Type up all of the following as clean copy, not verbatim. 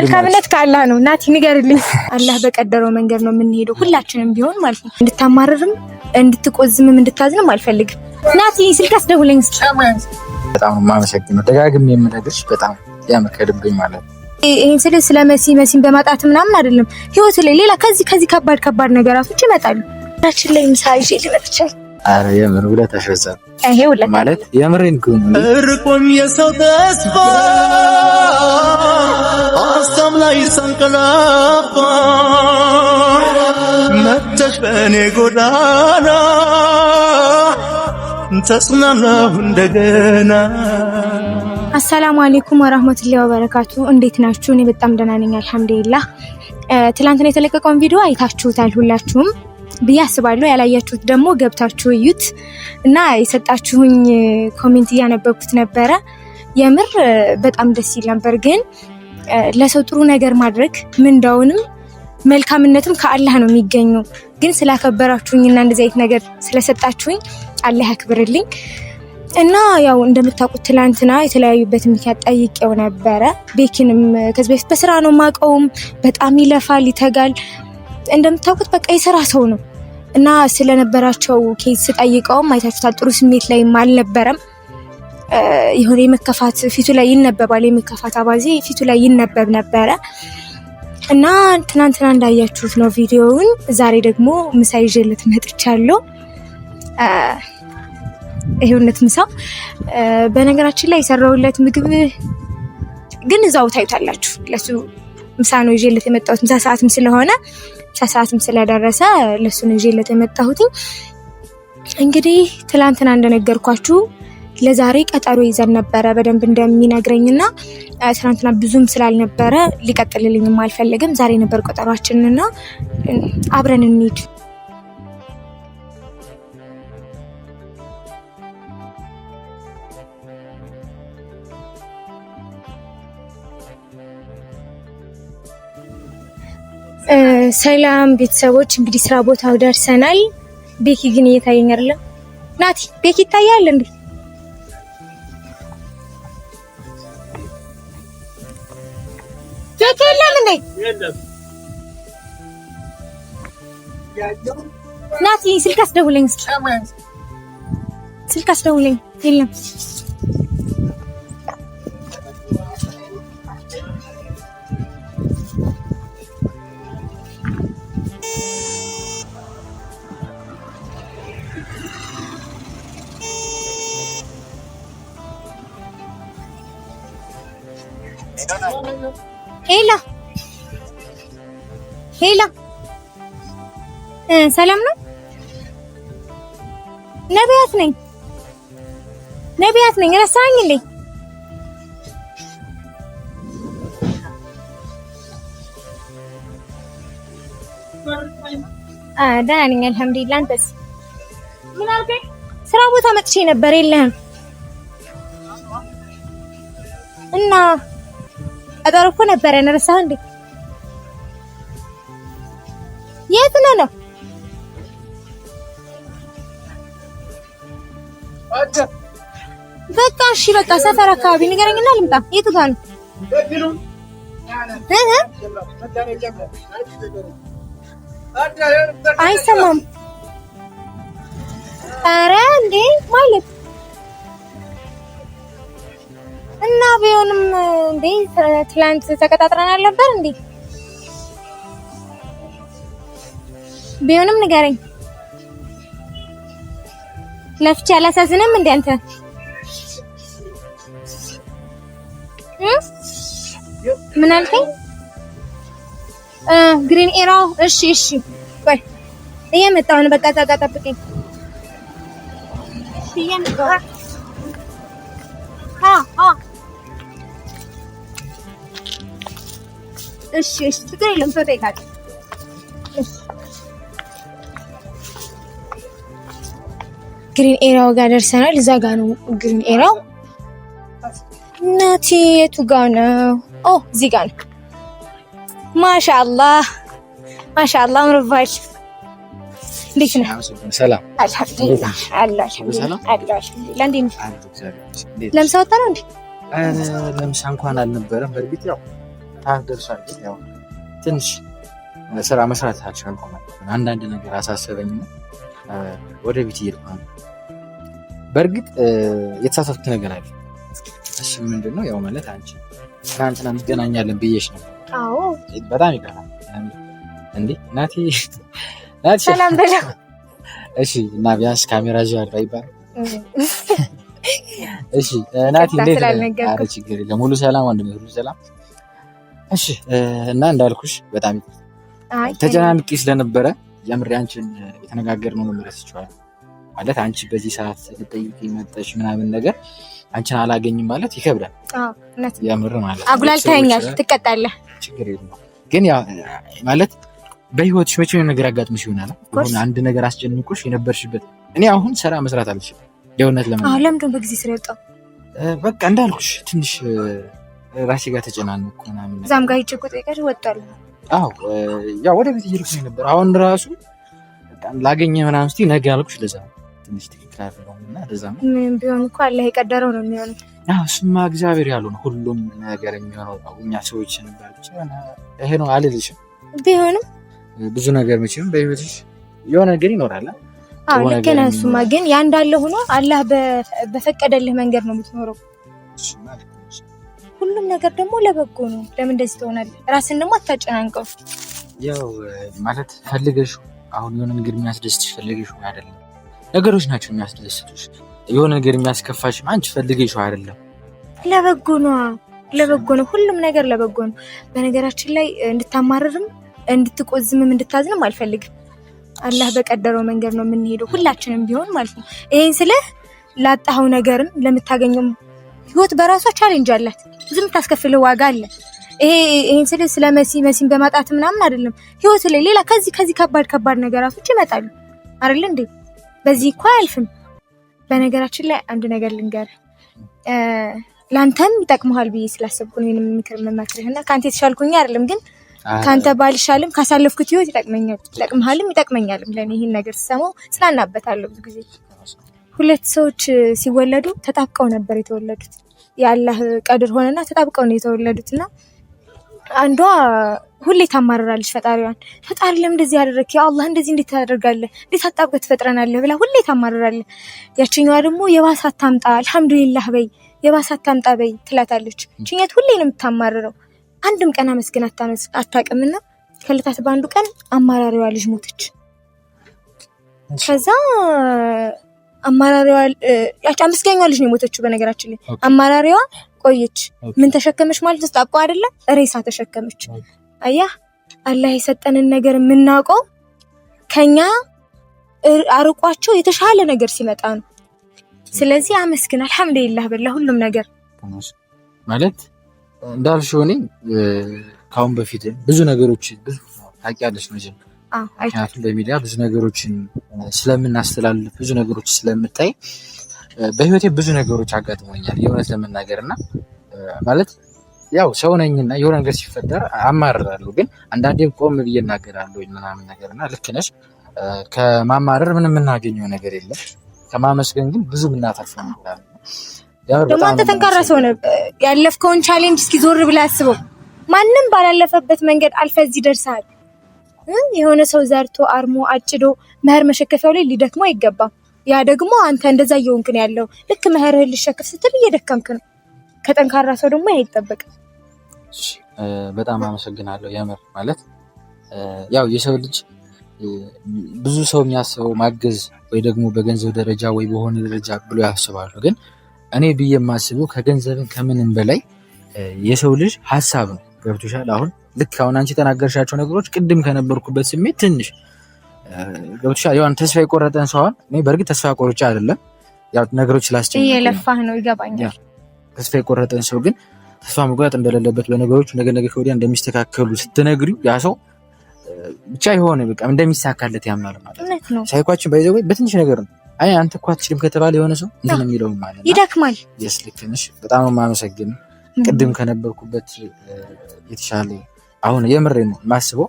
መልካምነት ካላህ ነው። ናቲ ንገርልኝ። አላህ በቀደረው መንገድ ነው የምንሄደው ሁላችንም ቢሆን ማለት ነው። እንድታማርርም እንድትቆዝምም እንድታዝንም አልፈልግም። ናቲ ስልክ አስደውለኝ እስኪ። በጣም ማመሰግነው። ደጋግሜ የምነግርሽ በጣም ያመከድብኝ ማለት ነው። ይሄን ስለ መሲን በማጣት ምናምን አይደለም። ህይወት ላይ ሌላ ከዚህ ከባድ ነገራቶች ይመጣሉ። ታችን ላይ ምሳይሽ ልመጥቻል። አረ የምር ውለታሽ በዛ ውለታ ማለት የምሬን ግን እርቆም የሰው ተስፋ አሳም ላይ ሰንቀላፋ መተሽ በእኔ ጎዳና ተጽናናሁ እንደገና። አሰላሙ አለይኩም ወራህመቱላሂ ወበረካቱ። እንዴት ናችሁ? እኔ በጣም ደህና ነኝ አልሐምዱሊላህ። ትላንትና የተለቀቀውን ቪዲዮ አይታችሁታል ሁላችሁም ብዬ አስባለሁ። ያላያችሁት ደግሞ ገብታችሁ እዩት እና የሰጣችሁኝ ኮሜንት እያነበብኩት ነበረ። የምር በጣም ደስ ይል ነበር። ግን ለሰው ጥሩ ነገር ማድረግ ምንዳውንም መልካምነትም ከአላህ ነው የሚገኘው። ግን ስላከበራችሁኝና እንደዚህ አይነት ነገር ስለሰጣችሁኝ አላህ ያክብርልኝ። እና ያው እንደምታውቁት ትላንትና የተለያዩበት ምክንያት ጠይቄው ነበረ። ቤኪንም ከዚህ በፊት በስራ ነው ማቀውም፣ በጣም ይለፋል ይተጋል። እንደምታውቁት በቃ የሥራ ሰው ነው እና ስለነበራቸው ኬስ ጠይቀውም አይታችሁታል። ጥሩ ስሜት ላይ አልነበረም። የሆነ የመከፋት ፊቱ ላይ ይነበባል። የመከፋት አባዜ ፊቱ ላይ ይነበብ ነበረ እና ትናንትና እንዳያችሁት ነው ቪዲዮውን። ዛሬ ደግሞ ምሳ ይዤለት መጥቻለሁ። ይሄውነት ምሳ። በነገራችን ላይ የሰራውለት ምግብ ግን እዛው ታዩታላችሁ። ለሱ ምሳ ነው ይዤለት የመጣሁት። ምሳ ሰዓትም ስለሆነ ምሳ ሰዓትም ስለደረሰ ለሱ ነው ይዤለት የመጣሁት። እንግዲህ ትላንትና እንደነገርኳችሁ ለዛሬ ቀጠሮ ይዘን ነበረ በደንብ እንደሚነግረኝና ትናንትና ብዙም ስላልነበረ ሊቀጥልልኝም አልፈለግም። ዛሬ ነበር ቀጠሯችንና አብረን እንሂድ። ሰላም ቤተሰቦች፣ እንግዲህ ስራ ቦታው ደርሰናል። ቤኪ ግን እየታየኝ አይደለም። ናቲ ቤኪ ይታያል እንዴ? ቤኪ የለም እንዴ? ናቲ ስልክ አስደውለኝ እስኪ። ስልክ አስደውለኝ። የለም ሄላ ሰላም ነው? ነቢያት ነኝ። ረሳኸኝ እንዴ? ደህና ነኝ አልሐምዱሊላህ። አንተስ? ምን አልከኝ? ስራ ቦታ መጥቼ ነበር። የለህም እና ቀጠሮ እኮ ነበረን። ረሳህ እንዴ? የት ነው? በቃ እሺ፣ በቃ ሰፈር አካባቢ ንገረኝና ልምጣ። የቱ ጋር ነው? አይሰማም። ኧረ እንዴ ማለት እና ቢሆንም እንዴ ትላንት ተቀጣጥረናል ነበር እንዴ? ቢሆንም ንገረኝ። ለፍቼ አላሳዝንም እንዴ አንተ? ምን አልከኝ? ግሪን ኤራው። እሺ ቆይ እየመጣሁ ነው። በቃ ጠብቀኝ። እሺ ችግር የለም። ሰው ጠይቃለሁ። ግሪን ኤራው ጋር ደርሰናል። እዛ ጋር ነው ግሪን ኤራው። እናቴ የቱ ጋር ነው? እዚህ ጋር ነው። ማሻአላህ አምሮባች። እንዴት ነህ? ሰላም አልሐምዱሊላህ። ለምሳ ወጣ ነው እንዴ? ለምሳ እንኳን አልነበረም። በእርግጥ ያው ታደርሳል። ያው ትንሽ ስራ መስራት አልቻልኩም ማለት ነው። አንዳንድ ነገር አሳሰበኝና ወደ ቤት እየሄድኩ ነው። በእርግጥ የተሳሳትኩት ነገር አለ። እሺ ምንድነው? ያው ማለት አንቺ ትናንትና እንገናኛለን ብዬሽ ነው። አዎ በጣም ይቀራል እንዴ ናቲ ሰላም በለው። እሺ እና ቢያንስ ካሜራ ዣር አይባል። እሺ ናቲ እንዴት ነህ? ኧረ ችግር የለም ሁሉ ሰላም ወንድሜ፣ ሁሉ ሰላም። እሺ እና እንዳልኩሽ በጣም ተጨናንቄ ስለነበረ የምር አንቺን የተነጋገርነው ነው ረስቼዋለሁ። ማለት አንቺ በዚህ ሰዓት ልጠይቂኝ መጣሽ ምናምን ነገር አንቺን አላገኝም ማለት ይከብዳል። እውነት የምር ማለት አጉላልተኸኛል፣ ትቀጣለህ። ችግር የለም ግን ያው ማለት በህይወትሽ መቼ ነው ነገር አጋጥሞሽ ይሆናል አሁን አንድ ነገር አስጨንቆሽ የነበርሽበት። እኔ አሁን ስራ መስራት አልችልም የእውነት ለምን ለምንድን በጊዜ ስራ የወጣው? በቃ እንዳልኩሽ ትንሽ ራሴ ጋር ተጨናንኩ ምናምን። እዛም ጋር ሂጅ እኮ ጠይቀሽ ወጣለሁ። አዎ ያው ወደ ቤት እየሄድኩኝ ነበር። አሁን ራሱ ላገኘ ምናምን ስትይ ነገ ያልኩሽ ለዛ ትንሽ ትክክል አይደለምና ለዛ ነው። ምን ቢሆን እኮ አላህ የቀደረው ነው የሚሆነው። እሱማ እግዚአብሔር ያለው ነው ሁሉም ነገር የሚሆነው። እኛ ሰዎች ነበር ብቻ ይሄ ነው አልልሽም። ቢሆንም ብዙ ነገር መቼም በህይወትሽ የሆነ ነገር ይኖራል። ልክ ነህ። እሱማ ግን ያ እንዳለ ሆኖ አላህ በፈቀደልህ መንገድ ነው የምትኖረው። ሁሉም ነገር ደግሞ ለበጎ ነው። ለምን እንደዚህ ትሆናለህ? ራስን ደግሞ አታጨናንቀው። ያው ማለት ፈልገሽ አሁን የሆነ ነገር የሚያስደስትሽ ፈልገሽ አይደለም። ነገሮች ናቸው የሚያስደስቱሽ። የሆነ ነገር የሚያስከፋሽ አንቺ ፈልገሽ አይደለም። ለበጎ ነው፣ ለበጎ ነው። ሁሉም ነገር ለበጎ ነው። በነገራችን ላይ እንድታማርርም እንድትቆዝምም እንድታዝንም አልፈልግም። አላህ በቀደረው መንገድ ነው የምንሄደው ሁላችንም ቢሆን ማለት ነው። ይሄን ስልህ ላጣኸው ነገርም ለምታገኘው ህይወት በራሷ ቻሌንጅ አላት። ብዙ የምታስከፍልህ ዋጋ አለ። ይሄን ስልህ ስለ መሲን በማጣት ምናምን አይደለም። ህይወት ላይ ሌላ ከዚህ ከባድ ነገራቶች ይመጣሉ አይደል እንዴ? በዚህ እኮ አያልፍም። በነገራችን ላይ አንድ ነገር ልንገርህ፣ ላንተም ይጠቅምሃል ብዬ ስላሰብኩ ነው ይሄንን ምክር መማክርህና ካንተ የተሻልኩኝ አይደለም ግን ካንተ ባልሻልም ካሳለፍኩት ህይወት ይጠቅመኛል፣ ይጠቅምሃልም ይጠቅመኛልም። ለኔ ይሄን ነገር ስሰማው ጽናናበታለሁ። ብዙ ጊዜ ሁለት ሰዎች ሲወለዱ ተጣብቀው ነበር የተወለዱት። የአላህ ቀድር ሆነና ተጣብቀው ነው የተወለዱትና አንዷ ሁሌ ታማርራለች ፈጣሪዋን። ፈጣሪ ለምን እንደዚህ ያደረክ? ያ አላህ እንደዚህ እንዴት ታደርጋለህ? እንዴት አጣብቀህ ትፈጥረናለህ ብላ ሁሌ ታማርራለች። ያቺኛዋ ደግሞ የባሳት ታምጣ አልሐምዱሊላህ በይ፣ የባሳት ታምጣ በይ ትላታለች። እቺኛት ሁሌ ነው የምታማርረው። አንድም ቀን አመስግን አታውቅምና ከዕለታት በአንዱ ቀን አማራሪዋ ልጅ ሞተች። ከዛ አማራሪዋ ያቺ አመስገኛዋ ልጅ ነው የሞተችው። በነገራችን ላይ አማራሪዋ ቆየች። ምን ተሸከመች ማለት ተጣብቀው አይደለም ሬሳ ተሸከመች። አያህ አላህ የሰጠንን ነገር የምናውቀው ከኛ አርቋቸው የተሻለ ነገር ሲመጣ ነው። ስለዚህ አመስግን አልሐምዱሊላህ በላ ሁሉም ነገር ማለት እንዳልሽው እኔ ካሁን በፊት ብዙ ነገሮች ብዙ ታውቂያለሽ መቼም ምክንያቱም በሚዲያ ብዙ ነገሮችን ስለምናስተላልፍ ብዙ ነገሮች ስለምታይ በህይወቴ ብዙ ነገሮች አጋጥሞኛል የእውነት ለመናገር እና ማለት ያው ሰው ነኝና የሆነ ነገር ሲፈጠር አማርራለሁ። ግን አንዳንዴም ቆም ብዬ እናገራለሁ ምናምን ነገር እና ልክ ነሽ። ከማማረር ምንም የምናገኘው ነገር የለም። ከማመስገን ግን ብዙ የምናተርፈው ነገር አለ። ደግሞ አንተ ጠንካራ ሰው ነህ። ያለፍከውን ቻሌንጅ እስኪ ዞር ብለህ አስበው። ማንም ባላለፈበት መንገድ አልፈህ እዚህ ደርሰሃል። የሆነ ሰው ዘርቶ አርሞ አጭዶ መኸር መሸከፊያው ላይ ሊደክመው አይገባም። ያ ደግሞ አንተ እንደዛ እየሆንክ ነው ያለው። ልክ መኸርህን ልሸከፍ ስትል እየደከምክ ነው። ከጠንካራ ሰው ደግሞ አይጠበቅም። በጣም አመሰግናለሁ። የምር ማለት ያው የሰው ልጅ ብዙ ሰው የሚያስበው ማገዝ ወይ ደግሞ በገንዘብ ደረጃ ወይ በሆነ ደረጃ ብሎ ያስባሉ። ግን እኔ ብዬ የማስበው ከገንዘብን ከምንም በላይ የሰው ልጅ ሀሳብ ነው። ገብቶሻል? አሁን ልክ አሁን አንቺ የተናገርሻቸው ነገሮች ቅድም ከነበርኩበት ስሜት ትንሽ ገብቶሻል? ያው ተስፋ የቆረጠን ሰው አሁን እኔ በእርግጥ ተስፋ ቆርጬ አይደለም፣ ያው ነገሮች ስላስጨነቁኝ እየለፋህ ነው ይገባኛል። ተስፋ የቆረጠን ሰው ግን ተስፋ መቁረጥ እንደሌለበት በነገሮች ነገ ከወዲያ እንደሚስተካከሉ ስትነግሪው ያ ሰው ብቻ የሆነ በቃ እንደሚሳካለት ያምናል ማለት ነው። ሳይኳችን ባይዘው በትንሽ ነገር ነው። አይ አንተ እኮ አትችልም ከተባለ የሆነ ሰው እንትን የሚለው ማለት ነው ይደክማል። ልክ ነሽ። በጣም የማመሰግን ቅድም ከነበርኩበት የተሻለ አሁን የምር ነው የማስበው።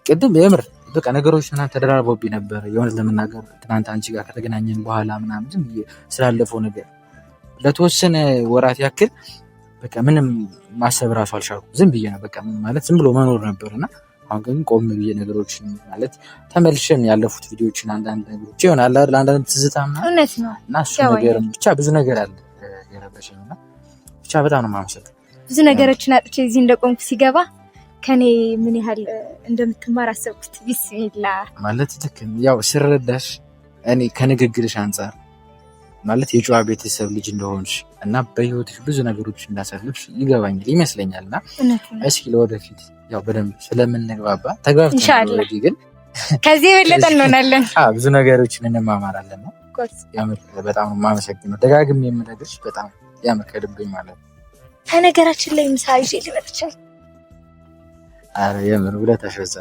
ቅድም የምር በቃ ነገሮች ምናምን ተደራርበውብኝ ነበር የሆነ ለመናገር ትናንት አንቺ ጋር ከተገናኘን በኋላ ምናምን ዝም ስላለፈው ነገር ለተወሰነ ወራት ያክል በቃ ምንም ማሰብ ራሱ አልቻልኩም። ዝም ብዬ ነው በቃ ማለት ዝም ብሎ መኖር ነበርና አሁን ግን ቆም ብዬ ነገሮችን ማለት ተመልሼም ያለፉት ቪዲዮዎችን አንዳንድ ነገሮች ይሆናል አይደል አንዳንድ ትዝታ እውነት ነው እና እሱ ነገር ብቻ ብዙ ነገር አለ የረበሸኝና ብቻ በጣም ነው የማመሰግነው። ብዙ ነገሮችን አጥቼ እዚህ እንደቆምኩ ሲገባ ከኔ ምን ያህል እንደምትማር አሰብኩት። ቢስሚላ ማለት ትክክል ያው ስረዳሽ እኔ ከንግግርሽ አንፃር ማለት የጨዋ ቤተሰብ ልጅ እንደሆንሽ እና በህይወትሽ ብዙ ነገሮች እንዳሳለፍሽ ይገባኛል ይመስለኛልና እስኪ ለወደፊት ያው በደንብ ስለምንግባባ ተግባብተን ነው ግን ከዚህ የበለጠ እንሆናለን። ብዙ ነገሮችን እንማማራለን ነው ያምር። በጣም ነው የማመሰግነው ደጋግሜ የምነግርሽ በጣም ያምር ከልብኝ ማለት ነው። ከነገራችን ላይ ምሳ ይዤ ልመጥቻለሁ። አረ የምር ውለታሽ በዛ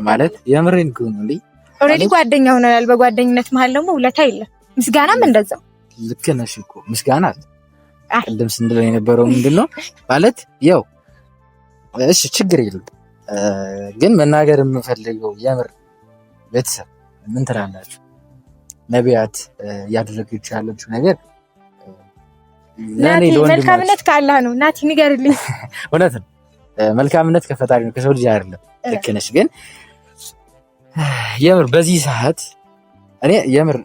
ማለት የምሬን ግን እንዴ ኦሬዲ ጓደኛ ሆነናል። በጓደኝነት መሀል ደግሞ ውለታ የለም። ምስጋናም እንደዛው። ልክ ነሽ እኮ ምስጋና አለ። ቅድም ስንለው የነበረው ምንድነው ማለት ያው እሺ ችግር የለም ግን መናገር የምፈልገው የምር ቤተሰብ ምን ትላላችሁ? ነቢያት ያደረገች ያለችው ነገር ናቲ መልካምነት ከአላህ ነው። ናቲ ንገርልኝ። እውነት ነው መልካምነት ከፈጣሪ ነው ከሰው ልጅ አይደለም። ልክ ነሽ ግን የምር በዚህ ሰዓት እኔ የምር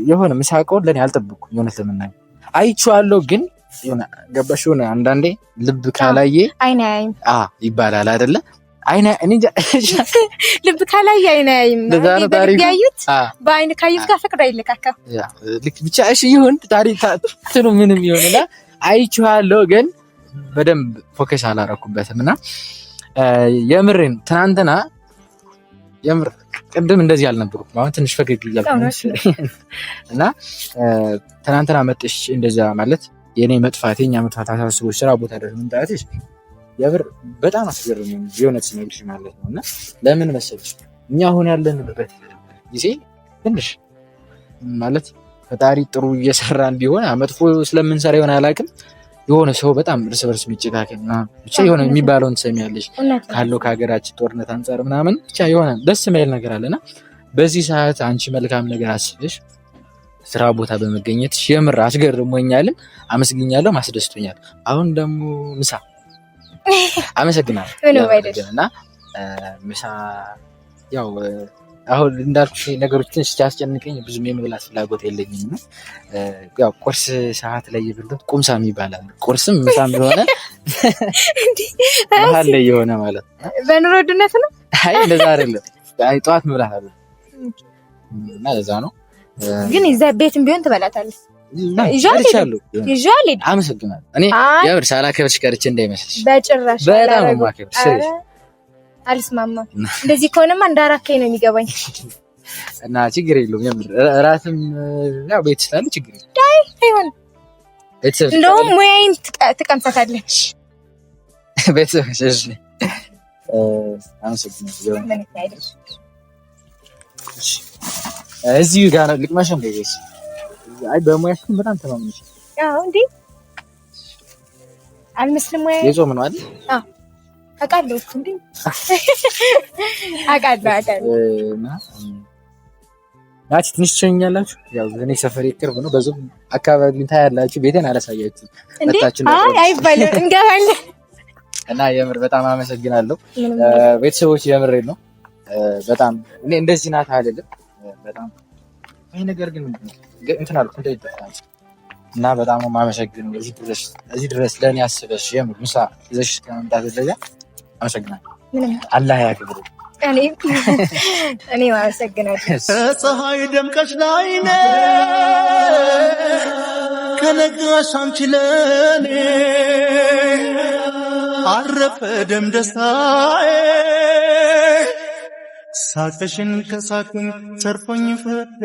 የሆነ ምሳቀውን ለኔ አልጠብኩም። የሆነ ለምናኝ አይቼዋለሁ ግን የሆነ ገባሽ የሆነ አንዳንዴ ልብ ካላየ አይን አያይም ይባላል አይደለ? አይን እኔ ልብ ካላየ አይን አያይም። ያዩት በአይን ካዩት ጋር ፍቅር አይለካካም። ልክ ብቻ እሺ ይሁን ታሪክ ትኑ ምንም ይሁንና አይቼዋለሁ ግን በደንብ ፎከስ አላረኩበትም እና የምሬን ትናንትና የምር ቅድም እንደዚህ አልነበርኩም። አሁን ትንሽ ፈገግ እያልኩ እና ትናንትና መጥሽ እንደዛ ማለት የኔ መጥፋት የኛ መጥፋት አሳስቦሽ ስራ ቦታ ድረስ መምጣትሽ የምር በጣም አስገርሞኝ የእውነት ስነግርሽ ማለት ነው። እና ለምን መሰለሽ እኛ አሁን ያለንበት ጊዜ ትንሽ ማለት ፈጣሪ ጥሩ እየሰራን ቢሆን መጥፎ ስለምንሰራ ይሆን አላውቅም የሆነ ሰው በጣም እርስ በርስ የሚጨካከል ብቻ የሆነ የሚባለውን ትሰሚያለሽ ካለው ከሀገራችን ጦርነት አንጻር ምናምን ብቻ የሆነ ደስ የማይል ነገር አለና በዚህ ሰዓት አንቺ መልካም ነገር አስበሽ ስራ ቦታ በመገኘት የምር አስገርሞኛልም አመስግኛለሁ ማስደስቶኛል። አሁን ደግሞ ምሳ አመሰግናለሁ እና ምሳ ያው አሁን እንዳልኩሽ ነገሮች ትንሽ ሲያስጨንቀኝ ብዙም የመብላት ፍላጎት የለኝም። ያው ቁርስ ሰዓት ላይ የበሉት ቁምሳ ይባላል። ቁርስም ምሳም የሆነ መሀል ላይ የሆነ ማለት ነው። በኑሮ ውድነት ነው። አይ እንደዛ አይደለም። አይ ጠዋት መብላት አለ እና ለዛ ነው። ግን እዛ ቤትም ቢሆን ትበላታለህ። ይዣል አመሰግናለሁ። እኔ ያብር ሳላከብርሽ ቀርቼ እንዳይመስልሽ በጭራሽ በጣም ነው የማከብርሽ። አልስማማም። እንደዚህ ከሆነማ እንዳራከኝ ነው የሚገባኝ። እና ችግር የለውም የምር እራትም ያው ቤት ስላለ ችግር የለውም። ዳይ አይሆን እንደውም ሙያዬን ትቀምሳታለች። ቤተሰብ እሺ አመሰግናለሁ። እዚህ ጋር ነው ልቅመሽ እንደዚህ አይ በሙያሽ በጣም ተማምነሽ እንዴ አልመስልም ወይ የጾም ነው አይደል? አውቃለሁ እንዴ አውቃለሁ ናቲ ትንሽ ትሸኛላችሁ። ያው እኔ ሰፈሬ ቅርብ ነው በዙም አካባቢውን ታያላችሁ። ቤቴን አላሳያችሁም መጣችሁ ነው አይባልም እንገባለን። እና የምር በጣም አመሰግናለሁ ቤተሰቦች የምሬ ነው በጣም እኔ እንደዚህ ናት አይደለም በጣም ይሄ ነገር ግን እንትን አልኩ እንደይደፋች እና በጣም ነው የማመሰግነው እዚህ ድረስ ለኔ አስበሽ የምር ምሳ ይዘሽ ከመምጣት ደረጃ አመሰግናለሁ። አላህ ያክብር። እኔ አመሰግናለሁ። ፀሐይ ደምቀሽ ላይኔ ከነጋሽ አንቺ ለኔ አረፈ ደም ደስታዬ ሳቅሽን ከሳቅኝ ተርፎኝ ፈደ